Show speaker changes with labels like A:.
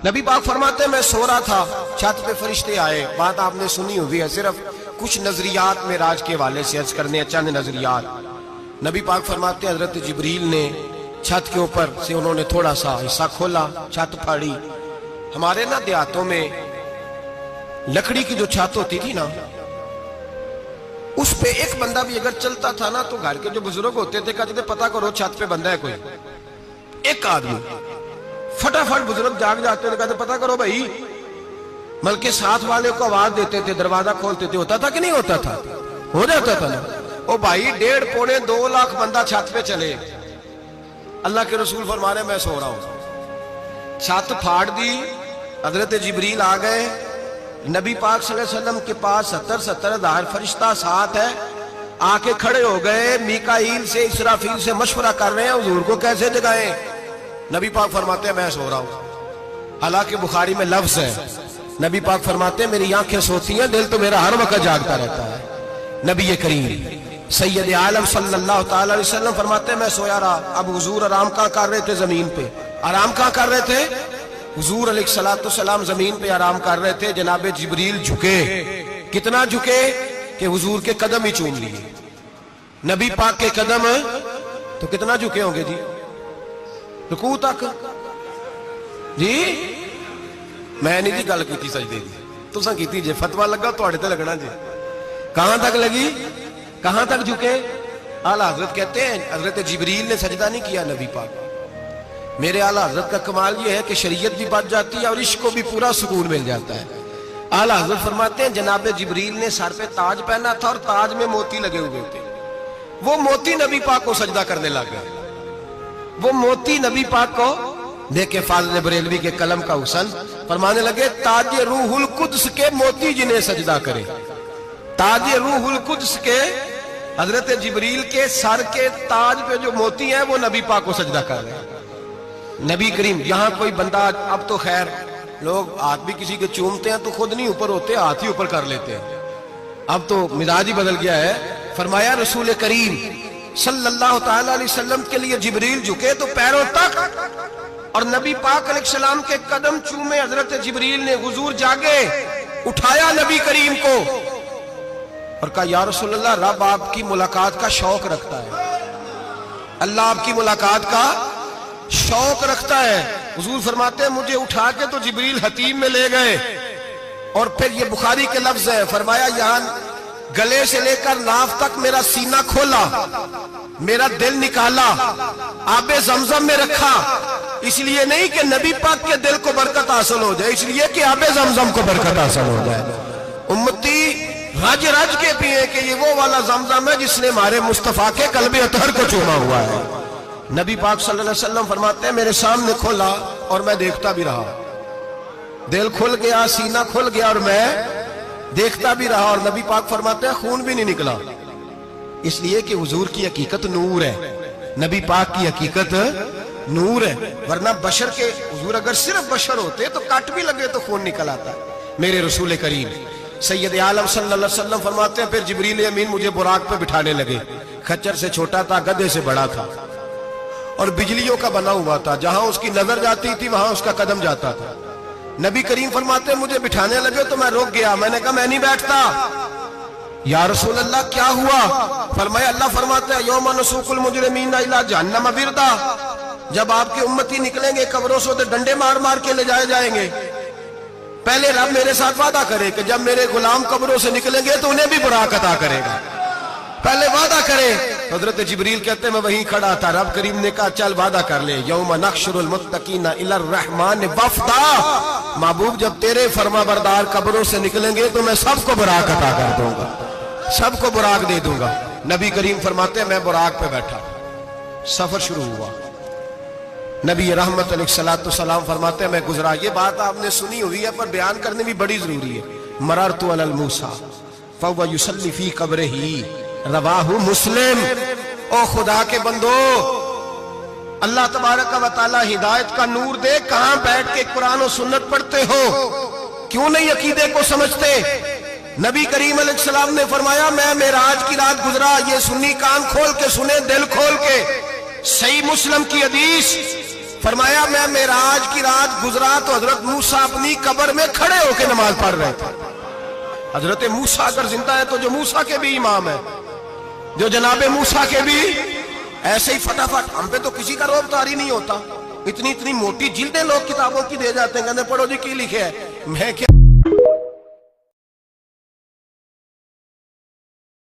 A: نبی پاک فرماتے ہیں میں سو رہا تھا، چھت پہ فرشتے آئے. بات آپ نے سنی ہوئی ہے، صرف کچھ نظریات معراج کے حوالے سے عرض کرنے ہیں، چند نظریات. نبی پاک فرماتے ہیں حضرت جبریل نے چھت کے اوپر سے انہوں نے تھوڑا سا حصہ کھولا، چھت پھاڑی. ہمارے نا دیہاتوں میں لکڑی کی جو چھت ہوتی تھی نا، اس پہ ایک بندہ بھی اگر چلتا تھا نا تو گھر کے جو بزرگ ہوتے تھے کہتے تھے پتہ کرو چھت پہ بندہ ہے کوئی. ایک آدمی فٹافٹ بزرگ جاگ جاتے تھے، کہتے پتہ کرو بھائی. بلکہ ساتھ والے کو آواز دیتے تھے، دروازہ کھولتے تھے. ہوتا تھا کہ نہیں ہوتا تھا؟ ہو جاتا تھا نا. او بھائی 1.5 پونے 2 لاکھ بندہ چھت پہ چلے. اللہ کے رسول فرما رہے میں سو رہا ہوں. چھت پھاڑ دی، حضرت جبریل آ گئے. نبی پاک صلی اللہ علیہ وسلم کے پاس 70 ہزار فرشتہ ساتھ ہے، آ کے کھڑے ہو گئے. میکائیل سے اسرافیل سے مشورہ کر رہے ہیں حضور کو کیسے جگائیں. نبی پاک فرماتے ہیں میں سو رہا ہوں. حالانکہ بخاری میں لفظ ہے، نبی پاک فرماتے ہیں میری آنکھیں سوتی ہیں، دل تو میرا ہر وقت جاگتا رہتا ہے. نبی کریم سید عالم صلی اللہ تعالی علیہ وسلم فرماتے ہیں میں سویا رہا. اب حضور آرام کہاں کر رہے تھے؟ زمین پہ. آرام کہاں کر رہے تھے؟ حضور علیہ السلام زمین پہ آرام کر رہے تھے. جناب جبریل جھکے. کتنا جھکے کہ حضور کے قدم ہی چوم لیے. نبی پاک کے قدم تو کتنا جھکے ہوں گے جی؟ رکوع تک. جی میں نہیں جی گل کی سجدے دی، تساں کیتی جے. فتویٰ لگا تواڈے تے لگنا جی. کہاں تک لگی؟ کہاں تک جھکے؟ اعلیٰ حضرت کہتے ہیں حضرت جبریل نے سجدہ نہیں کیا نبی پاک. میرے اعلیٰ حضرت کا کمال یہ ہے کہ شریعت بھی بچ جاتی ہے اور عشق کو بھی پورا سکون مل جاتا ہے. اعلیٰ حضرت فرماتے ہیں جناب جبریل نے سر پہ تاج پہنا تھا اور تاج میں موتی لگے ہوئے تھے. وہ موتی نبی پاک کو سجدہ کرنے لگ گئے. وہ موتی نبی پاک کو دیکھے. فاضل بریلوی کے قلم کا حسن فرمانے لگے تاج روح القدس کے موتی جنہیں سجدہ کرے. تاج روح القدس کے حضرت جبریل کے سر کے تاج پہ جو موتی ہیں وہ نبی پاک کو سجدہ کر رہے ہیں. نبی کریم یہاں کوئی بندہ، اب تو خیر لوگ ہاتھ بھی کسی کے چومتے ہیں تو خود نہیں اوپر ہوتے، ہاتھ ہی اوپر کر لیتے ہیں. اب تو مزاج ہی بدل گیا ہے. فرمایا رسول کریم صلی اللہ تعالی علیہ وسلم کے لیے جبریل جھکے تو پیروں تک، اور نبی پاک علیہ السلام کے قدم چومے. حضرت جبریل نے حضور جاگے، اٹھایا نبی کریم کو اور کہا یا رسول اللہ رب آپ کی ملاقات کا شوق رکھتا ہے. اللہ آپ کی ملاقات کا شوق رکھتا ہے. حضور فرماتے ہیں مجھے اٹھا کے تو جبریل حتیم میں لے گئے. اور پھر یہ بخاری کے لفظ ہے، فرمایا یہاں گلے سے لے کر ناف تک میرا سینہ کھولا، میرا دل نکالا، آب زمزم میں رکھا. اس لیے نہیں کہ نبی پاک کے دل کو برکت حاصل ہو جائے، اس لیے کہ آب زمزم کو برکت حاصل ہو جائے. امتی رج رج کے پیئے کہ یہ وہ والا زمزم ہے جس نے ہمارے مصطفیٰ کے قلب اطہر کو چوما ہوا ہے. نبی پاک صلی اللہ علیہ وسلم فرماتے ہیں میرے سامنے کھولا اور میں دیکھتا بھی رہا. دل کھل گیا، سینہ کھل گیا اور میں دیکھتا بھی رہا. اور نبی پاک فرماتے ہیں خون بھی نہیں نکلا، اس لیے کہ حضور کی حقیقت نور ہے. نبی پاک کی حقیقت نور ہے. ورنہ بشر کے حضور اگر صرف بشر ہوتے تو کٹ بھی لگے تو خون نکل آتا. میرے رسول کریم سید عالم صلی اللہ علیہ وسلم فرماتے ہیں پھر جبریل امین مجھے براق پہ بٹھانے لگے. خچر سے چھوٹا تھا، گدھے سے بڑا تھا اور بجلیوں کا بنا ہوا تھا. جہاں اس کی نظر جاتی تھی وہاں اس کا قدم جاتا تھا. نبی کریم فرماتے ہیں مجھے بٹھانے لگے تو میں رک گیا. میں نے کہا میں نہیں بیٹھتا. یا رسول اللہ کیا ہوا؟ فرمایا اللہ فرماتا ہے یوم نسوق المجرمین الی جہنم وردا. جب آپ کے امتی نکلیں گے قبروں سے تو ڈنڈے مار مار کے لے جائے جائیں گے. پہلے رب میرے ساتھ وعدہ کرے کہ جب میرے غلام قبروں سے نکلیں گے تو انہیں بھی براق عطا کرے گا. پہلے وعدہ کرے. حضرت جبریل کہتے ہیں میں وہیں کھڑا تھا. رب کریم نے کہا چل وعدہ کر لے یوم نحشر المتقین الی الرحمن وفدا. محبوب جب تیرے فرما بردار قبروں سے نکلیں گے تو میں سب کو براق عطا کر دوں گا، سب کو براق دے دوں گا. نبی کریم فرماتے ہیں میں براق پہ بیٹھا. سفر شروع ہوا. نبی رحمت علیہ السلام فرماتے ہیں میں گزرا. یہ بات آپ نے سنی ہوئی ہے پر بیان کرنے بھی بڑی ضروری ہے. مررت علی الموسیٰ فہو یصلی فی قبرہ رواہ مسلم. او خدا کے بندو اللہ تبارک و تعالی ہدایت کا نور دے. کہاں بیٹھ کے قرآن و سنت پڑھتے ہو؟ کیوں نہیں عقیدے کو سمجھتے؟ نبی کریم علیہ السلام نے فرمایا میں معراج کی رات گزرا. یہ سنی کان کھول کے سنے، دل کھول کے. صحیح مسلم کی حدیث فرمایا میں معراج کی رات گزرا تو حضرت موسیٰ اپنی قبر میں کھڑے ہو کے نماز پڑھ رہے تھے. حضرت موسیٰ اگر زندہ ہے تو جو موسیٰ کے بھی امام ہے، جو جناب موسیٰ کے بھی ایسے ہی فٹافٹ. ہم پہ تو کسی کا روب طاری نہیں ہوتا. اتنی موٹی جلدیں لوگ کتابوں کی دے جاتے ہیں، کہتے ہیں پڑھو جی کی لکھے ہے. میں کیا